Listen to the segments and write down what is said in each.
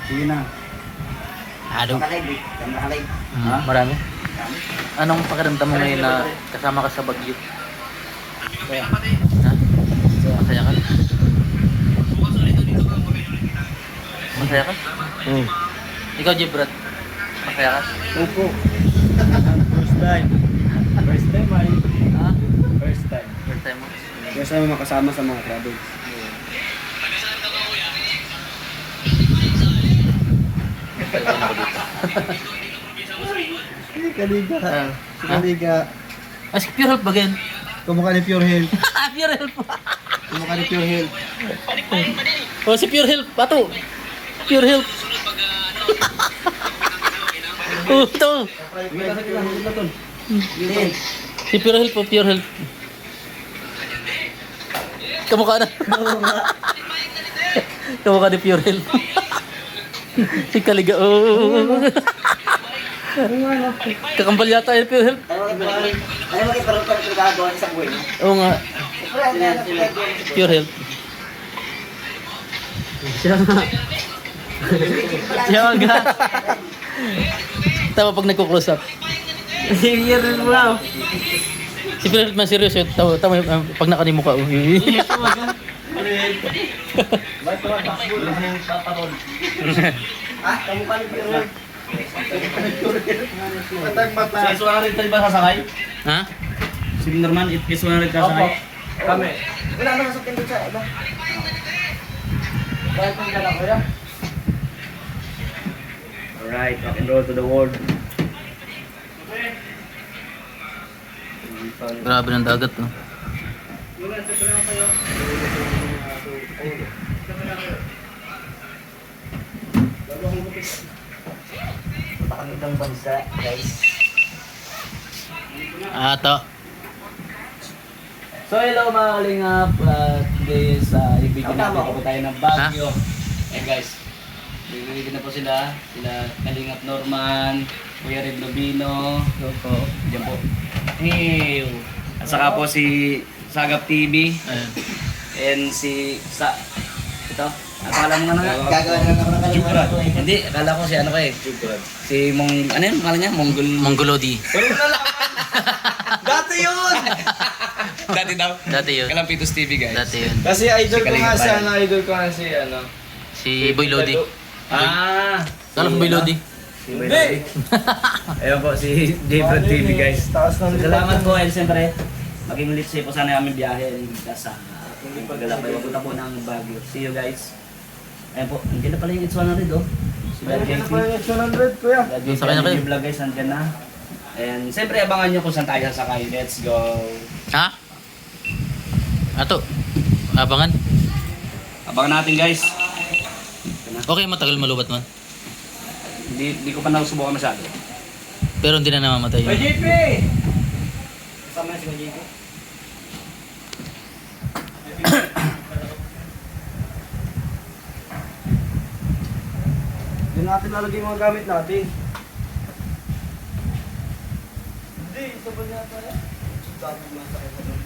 Sige na. Ado. Nakalive. Nakalive. Ha? Marami. Anong pakiramdam mo ngayon na kasama ka sa Baguio? Kaya. Ha? Masaya ka? Masaya ka? Oo. Ikaw, Jibrat? Masaya ka? Opo. First time. First time ay. Ha? First time. First time mo? First time makasama sa mga travels. Pwede mo dito. Kaliga. Ha? Kaliga. Si Pure Health ba ganyan? Kumukha ni Pure Health. Pure Health po. Kumukha ni Pure Health. Oh, si Pure Health. Pato. Pure Health. Oh, ito. Si Pure Health po, Pure Health. Kamukha na. Kamukha ni Pure Health. Si Kaliga. Oh. Kakambal yata yung Pure Health. Ano mo kayo parang gagawa isang buhay? Oo nga. Pure Health. Siya nga. Siya nga. Tama pag nagko-close up. Serious mo lang. Si Pure Health man seryoso. Tama pag nakanimuka. Ba't tumatakbo lang yung paparol? Ah, kamukha ni Pure Health. Matang-mata. So, isuwa rin tayo ba sasakay? Ha? Si Norman, isuwa rin tayo sasakay? Kami. Wala na masakyan doon sa iba. Bakit ang gala ko yan? Alright, rock and roll to the world. Grabe ng dagat, no? Pakagandang bansa, guys. Ato. So, hello mga kalingap. Guys, ibigin natin po tayo ng Baguio. Eh guys, bibigyan na po sila. Sila Kalingap Norman, Kuya Red Lubino. po. Diyan po. Ew. At saka po si Sagap TV. Ayan. And si ito. Akala mo nga na. Gagawa na lang ako ng kalimutan ko eh. Hindi, akala ko si ano ko eh. Si ano yun? Akala niya? Mongolodi. Dati yun! Dati daw. Dati yun. Kalampitos TV guys. Dati yun. Kasi idol Si ko nga Kalinga si pa ano, idol ko nga si ano. Si Boy Lodi. Ah! Kala ko Boy Lodi. Hindi! Ayun po, si J-Brad TV guys. Taas ng Salamat po and siyempre, maging litsi po sana kami biyahe and ligtas sa ating paglalakbay. Papunta po ng Baguio. See you guys. Ayun po, nandiyan na pala yung It's 100 oh. Si Dad Pwede na JP. pala yung 100 kuya. Dad Doon sa kanya kayo. JP vlog guys, nandiyan na. And siyempre, abangan nyo kung saan tayo sasakay. Let's go! Ha? Ato. Abangan. Abangan natin guys. Okay, matagal malubat man. Hindi ko pa nasubukan masyado. Pero hindi na namamatay May yun. JP! Sama na si Majiko. Doon natin lalagay yung mga gamit natin. Hindi, ito ba niya tayo? Dami mga tayo pa doon.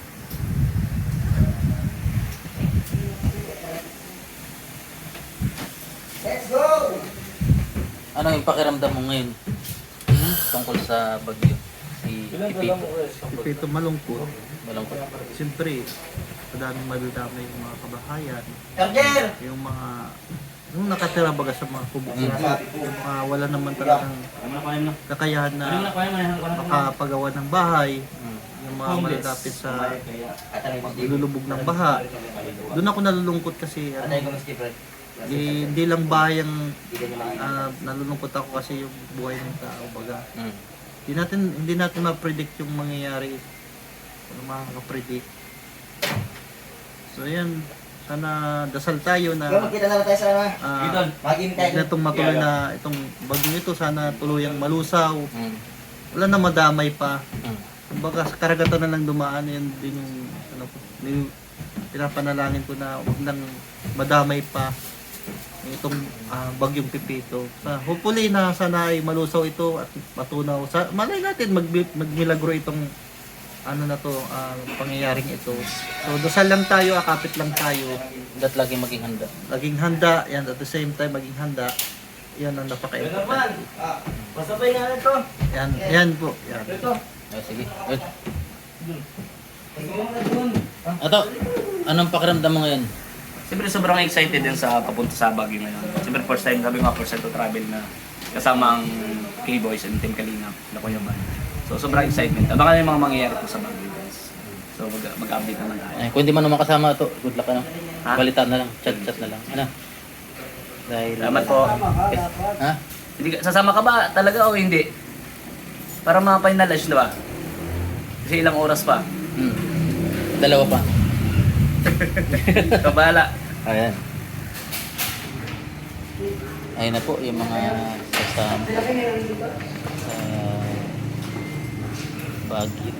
Let's go! Anong yung pakiramdam mo ngayon? Tungkol sa Baguio. Si Ilan ka Pipito. lang mo kuya? Ito malungkot. Malungkot. Siyempre, madaming madadamay yung mga kabahayan, Charger! yung nakatira baga sa mga kubukid, yung mga wala naman talagang Kuya mo na. kakayahan Kuya mo na, na kuya mo na. makapagawa ng bahay, Hmm. yung mga malalapit sa Atanay ko si lulubog ng baha. Doon ako nalulungkot kasi Atanay ko si Fred. hindi lang bahay ang Hindi ka niya makita. nalulungkot ako kasi yung buhay ng tao baga. Hmm. Hindi natin ma-predict yung mangyayari. Ano makaka-predict. So yan, sana dasal tayo na Bro, magkita na lang tayo sa ano. Idol. Maging tayo. na itong matuloy na itong bagyo ito sana tuluyang malusaw. Hmm. Wala na madamay pa. Hmm. Kumbaga sa karagatan na lang dumaan, yan din yung ano ko, yung pinapanalangin ko na huwag nang madamay pa itong bagyong Pipito. Hopefully na sana ay malusaw ito at matunaw. Malay natin magmilagro itong ano na to, pangyayaring ito. So dasal lang tayo, akapit lang tayo. Dapat lagi maging handa. Laging handa, yan at the same time maging handa. yan ang Naman. napaka-importante. Pasabay nga ito. Yan po. Yan. Ito. Oh, sige. Good. Ato, anong pakiramdam mo ngayon? Siyempre sobrang excited din sa papunta sa Baguio ngayon. Siyempre first time sabi nga first time to travel na kasama ang K-Boys and Team Kalingap na Kuya Ban. So sobrang excitement. Abangan yung mga mangyayari po sa Baguio guys. So mag-update naman tayo. Kung hindi man naman kasama ito, good luck ano. Ha? Balitaan na lang, chat na lang. Ano? Dahil... Salamat po. Ha? Hindi sasama ka ba talaga o hindi? Para ma-finalize, di ba? Kasi ilang oras pa. Dalawa pa. Kabala. Ayan. Ayun na po yung mga sasama sa Baguio.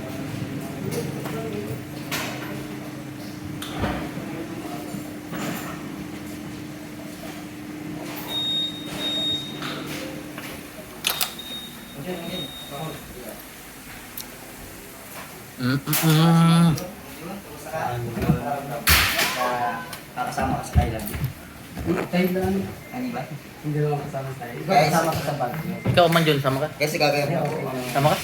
Nakasama ka sa Thailand. Thailand. Ano ba? Hindi naman kasama tayo. Kasama ka sa Baguio. Ikaw man Jun, sama ka? Kasi gagawin mo. Sama ka?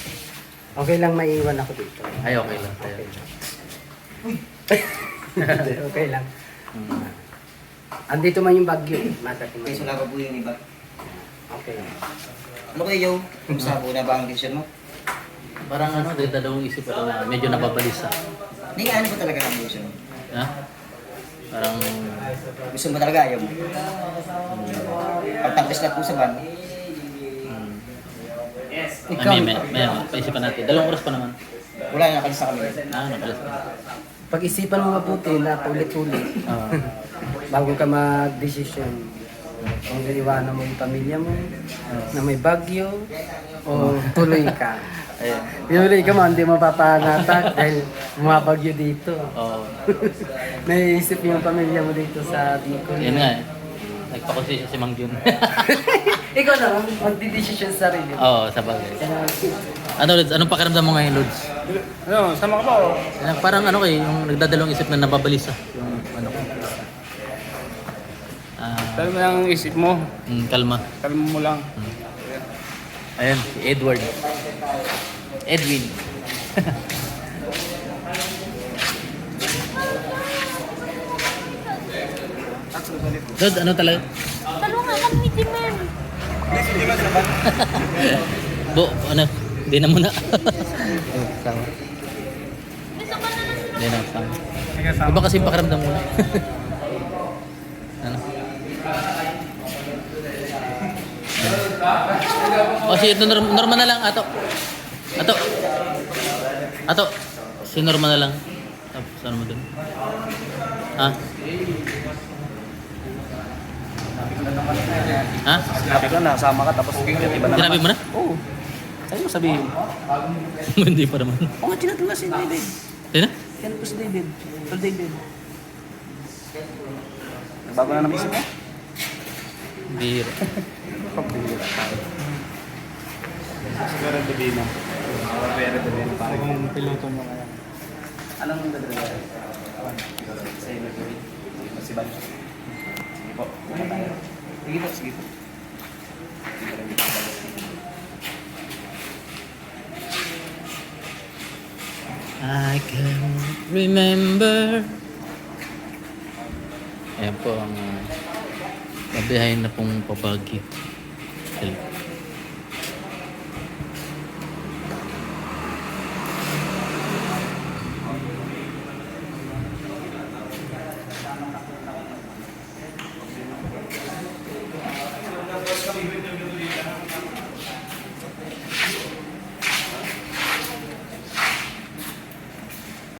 Okay lang maiwan ako dito. Ay, okay lang. Ayan. Okay lang. Andito man yung Baguio. Matating Kasi wala pa po yung iba. Okay. Ano kayo, Joe? Kumusta po na ba ang decision mo? Parang ano, dalawang isip pa na medyo nababalisa. Hindi nga ano po talaga ang decision mo? Ha? Parang Gusto mo talaga ayaw mo? Pagtapos na po sa van, may paisipan natin. Dalawang oras pa naman. wala na nakalis sa kami. Nakalas pa. Pag-isipan mo mabuti na paulit-ulit bago ka mag-decision. Kung iwanan mo yung pamilya mo na may bagyo o tuloy ka. Ayun. Tuloy ka mo, hindi mo papangatak dahil bumabagyo dito. Oo. Naiisip yung pamilya mo dito sa Bicol. Yan nga eh. Nagpa-consider si Mang Jun. Ikaw na, magdidesisyon sa sarili. Oo, sa bagay. Ano, Lods? Anong pakiramdam mo ngayon, Lods? Ano, sama ka ba o? Parang ano kayo, yung nagdadalawang isip na nababalisa. Yung ano ko. Dahil mo lang isip mo. Kalma. Kalma mo lang. Ayan, si Edward. Edwin. Lod, ano talaga? Talungan kami ni Ma'am. Bo, ano? Di na muna. Sama. Gusto ko na lang. Di na, sama. Iba kasi yung pakiramdam muna. Ano? O si ito, normal na lang, ato. Ato. Si normal na lang. Tapos ano mo dun? Ha? Ha? Sabi ko na, sama ka tapos iba na Sinabi mo na? Oo. Sa'yo mo sabihin. Hindi pa naman. Oo nga, tinatula si David. Sino? Yan po si David. Tol David. Bago na naman isip mo? Bira. Pabira tayo. Siguro Divino. Pero Divino pa rin. Kung piloto mo kaya. Anong dadala? Sa inyo, David. Si Ban. Sige po. Sige tayo. Sige po, sige po. I can remember. Ayan po ang mabiyahin na pong pabagi.